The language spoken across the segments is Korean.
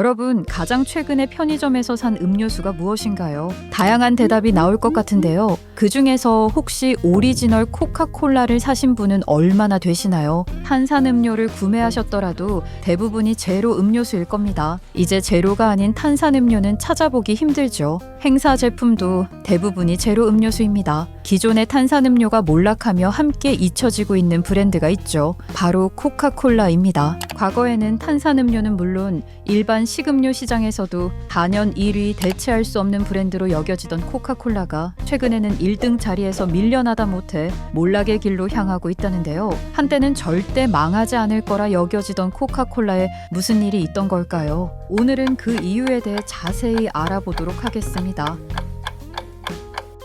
여러분, 가장 최근에 편의점에서 산 음료수가 무엇인가요? 다양한 대답이 나올 것 같은데요. 그 중에서 혹시 오리지널 코카콜라를 사신 분은 얼마나 되시나요? 탄산음료를 구매하셨더라도 대부분이 제로 음료수일 겁니다. 이제 제로가 아닌 탄산음료는 찾아보기 힘들죠. 행사 제품도 대부분이 제로 음료수입니다. 기존의 탄산음료가 몰락하며 함께 잊혀지고 있는 브랜드가 있죠. 바로 코카콜라입니다. 과거에는 탄산음료는 물론 일반 식음료 시장에서도 단연 1위 대체할 수 없는 브랜드로 여겨지던 코카콜라가 최근에는 1등 자리에서 밀려나다 못해 몰락의 길로 향하고 있다는데요. 한때는 절대 망하지 않을 거라 여겨지던 코카콜라에 무슨 일이 있던 걸까요? 오늘은 그 이유에 대해 자세히 알아보도록 하겠습니다.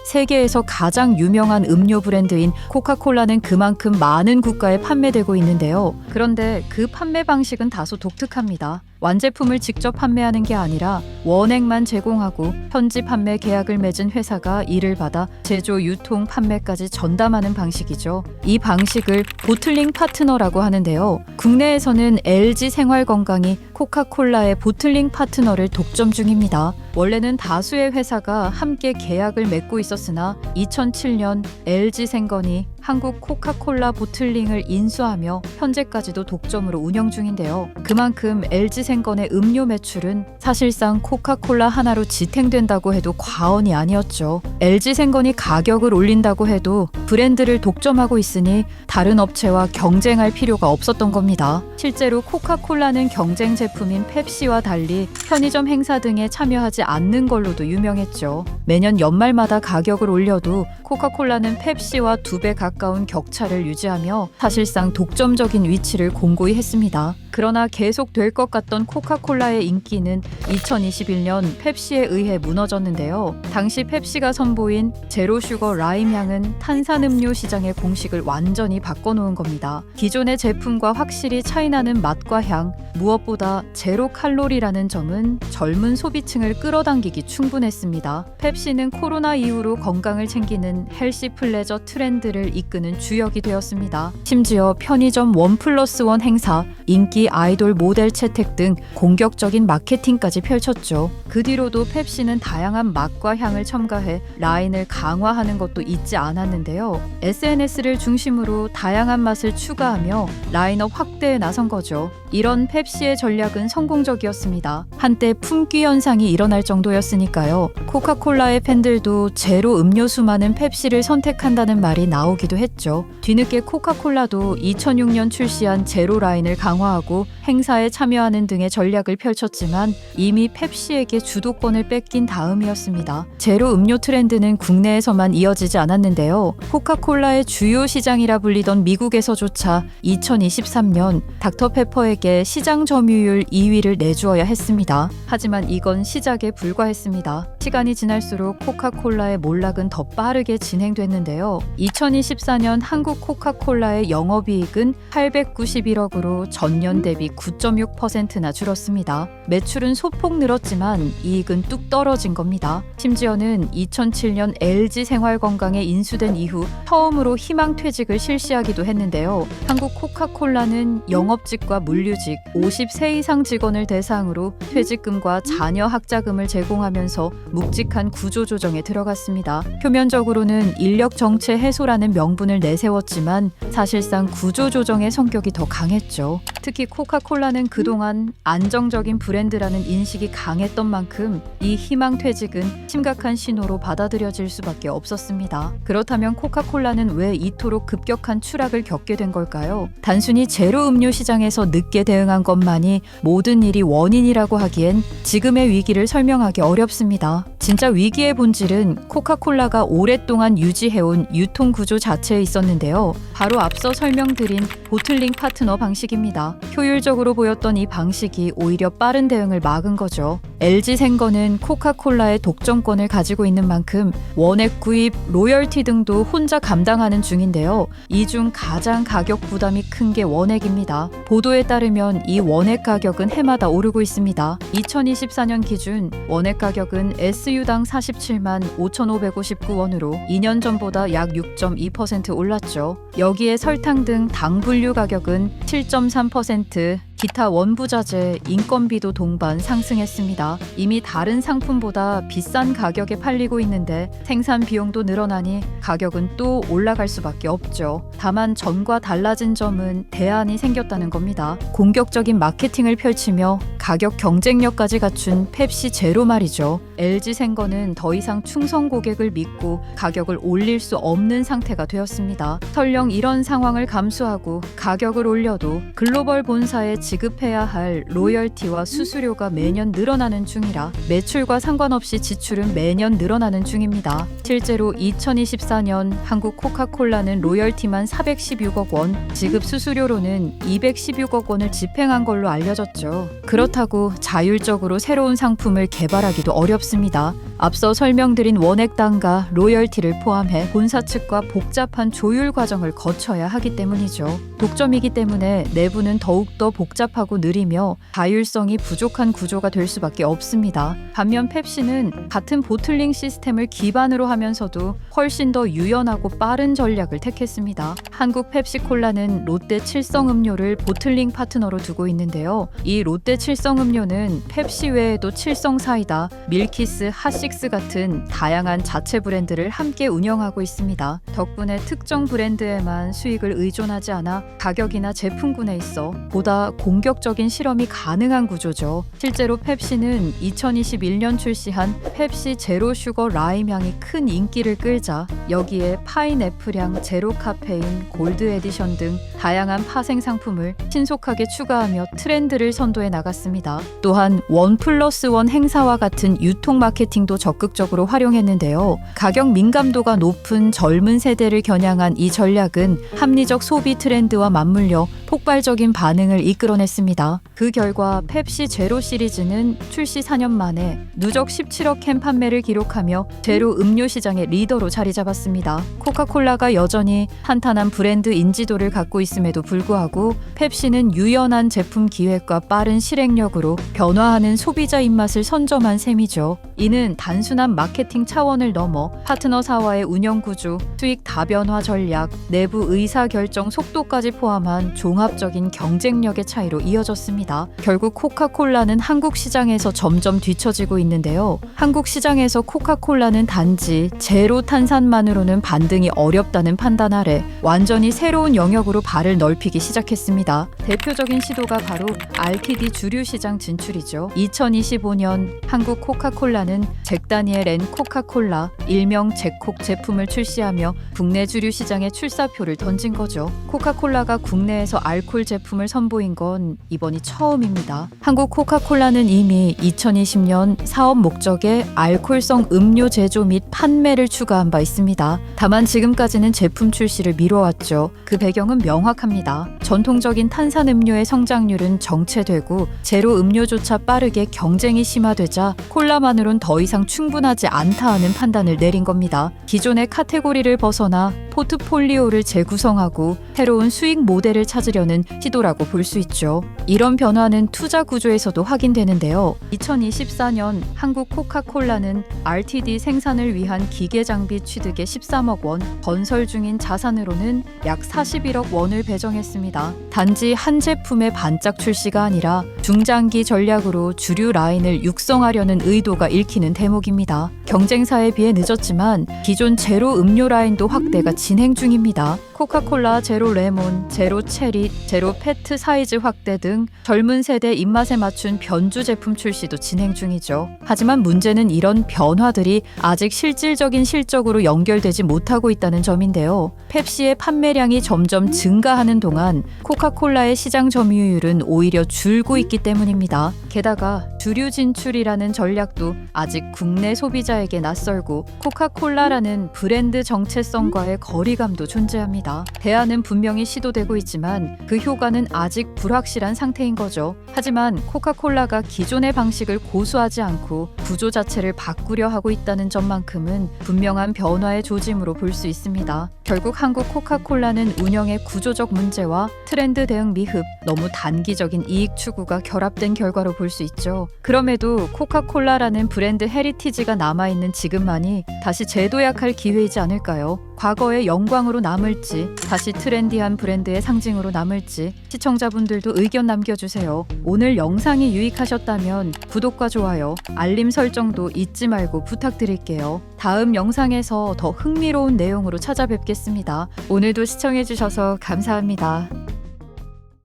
세계에서 가장 유명한 음료 브랜드인 코카콜라는 그만큼 많은 국가에 판매되고 있는데요. 그런데 그 판매 방식은 다소 독특합니다. 완제품을 직접 판매하는 게 아니라 원액만 제공하고 현지 판매 계약을 맺은 회사가 이를 받아 제조, 유통, 판매까지 전담하는 방식이죠. 이 방식을 보틀링 파트너라고 하는데요. 국내에서는 LG 생활건강이 코카콜라의 보틀링 파트너를 독점 중입니다. 원래는 다수의 회사가 함께 계약을 맺고 있었으나 2007년 LG생건이 한국 코카콜라 보틀링을 인수하며 현재까지도 독점으로 운영 중인데요. 그만큼 LG생건의 음료 매출은 사실상 코카콜라 하나로 지탱된다고 해도 과언이 아니었죠. LG생건이 가격을 올린다고 해도 브랜드를 독점하고 있으니 다른 업체와 경쟁할 필요가 없었던 겁니다. 실제로 코카콜라는 경쟁 제품인 펩시와 달리 편의점 행사 등에 참여하지 않는 걸로도 유명했죠. 매년 연말마다 가격을 올려도 코카콜라는 펩시와 2배 가까운 격차를 유지하며 사실상 독점적인 위치를 공고히 했습니다. 그러나 계속 될 것 같던 코카콜라의 인기는 2021년 펩시에 의해 무너졌는데요. 당시 펩시가 선보인 제로슈거 라임 향은 탄산음료 시장의 공식을 완전히 바꿔놓은 겁니다. 기존의 제품과 확실히 차이나는 맛과 향, 무엇보다 제로 칼로리라는 점은 젊은 소비층을 끌어당기기 충분했습니다. 펩시는 코로나 이후로 건강을 챙기는 헬시 플레저 트렌드를 이끄는 주역이 되었습니다. 심지어 편의점 1+1 행사, 인기 아이돌 모델 채택 등 공격적인 마케팅까지 펼쳤죠. 그 뒤로도 펩시는 다양한 맛과 향을 첨가해 라인을 강화하는 것도 잊지 않았는데요. SNS를 중심으로 다양한 맛을 추가하며 라인업 확대에 나선 거죠. 이런 펩시의 전략은 성공적이었습니다. 한때 품귀 현상이 일어날 정도였으니까요. 코카콜라의 팬들도 제로 음료수 많은 펩시를 선택한다는 말이 나오기도 했죠. 뒤늦게 코카콜라도 2006년 출시한 제로 라인을 강화하고 행사에 참여하는 등의 전략을 펼쳤지만 이미 펩시에게 주도권을 뺏긴 다음이었습니다. 제로 음료 트렌드는 국내에서만 이어지지 않았는데요. 코카콜라의 주요 시장이라 불리던 미국에서조차 2023년 닥터페퍼에게 시장 점유율 2위를 내주어야 했습니다. 하지만 이건 시작에 불과했습니다. 시간이 지날수록 코카콜라의 몰락은 더 빠르게 진행됐는데요. 2024년 한국 코카콜라의 영업이익은 891억으로 전년 대비 9.6%나 줄었습니다. 매출은 소폭 늘었지만 이익은 뚝 떨어진 겁니다. 심지어는 2007년 LG 생활건강에 인수된 이후 처음으로 희망퇴직을 실시하기도 했는데요. 한국 코카콜라는 영업직과 물류직, 50세 이상 직원을 대상으로 퇴직금과 자녀 학자금을 제공하면서 묵직한 구조조정에 들어갔습니다. 표면적으로는 인력 정체 해소라는 명분을 내세웠지만 사실상 구조조정의 성격이 더 강했죠. 특히 코카콜라는 그동안 안정적인 브랜드라는 인식이 강했던 만큼 이 희망퇴직은 심각한 신호로 받아들여질 수밖에 없었습니다. 그렇다면 코카콜라는 왜 이토록 급격한 추락을 겪게 된 걸까요? 단순히 제로 음료 시장에서 늦게 대응한 것만이 모든 일이 원인이라고 하기엔 지금의 위기를 설명하기 어렵습니다. 진짜 위기의 본질은 코카콜라가 오랫동안 유지해온 유통구조 자체에 있었는데요. 바로 앞서 설명드린 보틀링 파트너 방식입니다. 효율적으로 보였던 이 방식이 오히려 빠른 대응을 막은 거죠. LG생건은 코카콜라의 독점권을 가지고 있는 만큼 원액 구입, 로열티 등도 혼자 감당하는 중인데요. 이 중 가장 가격 부담이 큰 게 원액입니다. 보도에 따르면 이 원액 가격은 해마다 오르고 있습니다. 2024년 기준 원액 가격은 SU당 47만 5,559원으로 2년 전보다 약 6.2% 올랐죠. 여기에 설탕 등 당 분류 가격은 7.3%, 기타 원부자재, 인건비도 동반 상승했습니다. 이미 다른 상품보다 비싼 가격에 팔리고 있는데 생산 비용도 늘어나니 가격은 또 올라갈 수밖에 없죠. 다만 전과 달라진 점은 대안이 생겼다는 겁니다. 공격적인 마케팅을 펼치며 가격 경쟁력까지 갖춘 펩시 제로 말이죠. LG생건은 더 이상 충성 고객을 믿고 가격을 올릴 수 없는 상태가 되었습니다. 설령 이런 상황을 감수하고 가격을 올려도 글로벌 본사에 지급해야 할 로열티와 수수료가 매년 늘어나는 중이라 매출과 상관없이 지출은 매년 늘어나는 중입니다. 실제로 2024년 한국 코카콜라는 로열티만 416억 원, 지급 수수료로는 216억 원을 집행한 걸로 알려졌죠. 그렇다고 자율적으로 새로운 상품을 개발하기도 어렵습니다. 앞서 설명드린 원액당과 로열티를 포함해 본사 측과 복잡한 조율 과정을 거쳐야 하기 때문이죠. 독점이기 때문에 내부는 더욱더 복잡하고 느리며 자율성이 부족한 구조가 될 수밖에 없습니다. 반면 펩시는 같은 보틀링 시스템을 기반으로 하면서도 훨씬 더 유연하고 빠른 전략을 택했습니다. 한국 펩시콜라는 롯데 칠성음료를 보틀링 파트너로 두고 있는데요. 이 롯데 칠성음료는 펩시 외에도 칠성사이다, 밀키스, 핫식스 같은 다양한 자체 브랜드를 함께 운영하고 있습니다. 덕분에 특정 브랜드에만 수익을 의존하지 않아 가격이나 제품군에 있어 보다 공격적인 실험이 가능한 구조죠. 실제로 펩시는 2021년 출시한 펩시 제로 슈거 라임 향이 큰 인기를 끌자 여기에 파인애플향 제로 카페인 골드 에디션 등 다양한 파생 상품을 신속하게 추가하며 트렌드를 선도해 나갔습니다. 또한 1+1 행사와 같은 유통 마케팅도 적극적으로 활용했는데요. 가격 민감도가 높은 젊은 세대를 겨냥한 이 전략은 합리적 소비 트렌드와 맞물려 폭발적인 반응을 이끌어냈습니다. 그 결과 펩시 제로 시리즈는 출시 4년 만에 누적 17억 캔 판매를 기록하며 제로 음료 시장의 리더로 자리 잡았습니다. 코카콜라가 여전히 탄탄한 브랜드 인지도를 갖고 있음에도 불구하고 펩시는 유연한 제품 기획과 빠른 실행력으로 변화하는 소비자 입맛을 선점한 셈이죠. 이는 단순한 마케팅 차원을 넘어 파트너사와의 운영 구조, 수익 다변화 전략, 내부 의사결정 속도까지 포함한 종합적인 경쟁력의 차이로 이어졌습니다. 결국 코카콜라는 한국 시장에서 점점 뒤처지고 있는데요. 한국 시장에서 코카콜라는 단지 제로 탄산만으로는 반등이 어렵다는 판단 아래 완전히 새로운 영역으로 발을 넓히기 시작했습니다. 대표적인 시도가 바로 RTD 주류 시장 진출이죠. 2025년 한국 코카콜라는 잭다니엘 앤 코카콜라, 일명 잭콕 제품을 출시하며 국내 주류 시장에 출사표를 던진 거죠. 코카콜라가 국내에서 알코올 제품을 선보인 건 이번이 처음입니다. 한국 코카콜라는 이미 2020년 사업 목적에 알코올성 음료 제조 및 판매를 추가한 바 있습니다. 다만 지금까지는 제품 출시를 미뤄왔죠. 그 배경은 명확합니다. 전통적인 탄산음료의 성장률은 정체되고 제로 음료조차 빠르게 경쟁이 심화되자 콜라만으론 더 이상 충분하지 않다 하는 판단을 내린 겁니다. 기존의 카테고리를 벗어나 포트폴리오를 재구성하고 새로운 수익 모델을 찾으려는 시도라고 볼 수 있죠. 이런 변화는 투자 구조에서도 확인되는데요. 2024년 한국 코카콜라는 RTD 생산을 위한 기계 장비 취득에 13억 원, 건설 중인 자산으로는 약 41억 원을 배정했습니다. 단지 한 제품의 반짝 출시가 아니라 중장기 전략으로 주류 라인을 육성하려는 의도가 읽히는 대목입니다. 경쟁사에 비해 늦었지만 기존 제로 음료 라인도 확대가 진행 중입니다. 코카콜라 제로 레몬, 제로 체리, 제로 페트 사이즈 확대 등 젊은 세대 입맛에 맞춘 변주 제품 출시도 진행 중이죠. 하지만 문제는 이런 변화들이 아직 실질적인 실적으로 연결되지 못하고 있다는 점인데요. 펩시의 판매량이 점점 증가하는 동안 코카콜라의 시장 점유율은 오히려 줄고 있기 때문입니다. 게다가 주류 진출이라는 전략도 아직 국내 소비자에게 낯설고 코카콜라라는 브랜드 정체성과의 거리감도 존재합니다. 대안은 분명히 시도되고 있지만 그 효과는 아직 불확실한 상태인 거죠. 하지만 코카콜라가 기존의 방식을 고수하지 않고 구조 자체를 바꾸려 하고 있다는 점만큼은 분명한 변화의 조짐으로 볼 수 있습니다. 결국 한국 코카콜라는 운영의 구조적 문제와 트렌드 대응 미흡, 너무 단기적인 이익 추구가 결합된 결과로 볼 수 있죠. 그럼에도 코카콜라라는 브랜드 헤리티지가 남아있는 지금만이 다시 재도약할 기회이지 않을까요? 과거의 영광으로 남을지 다시 트렌디한 브랜드의 상징으로 남을지 시청자분들도 의견 남겨주세요. 오늘 영상이 유익하셨다면 구독과 좋아요, 알림 설정도 잊지 말고 부탁드릴게요. 다음 영상에서 더 흥미로운 내용으로 찾아뵙겠습니다. 오늘도 시청해주셔서 감사합니다.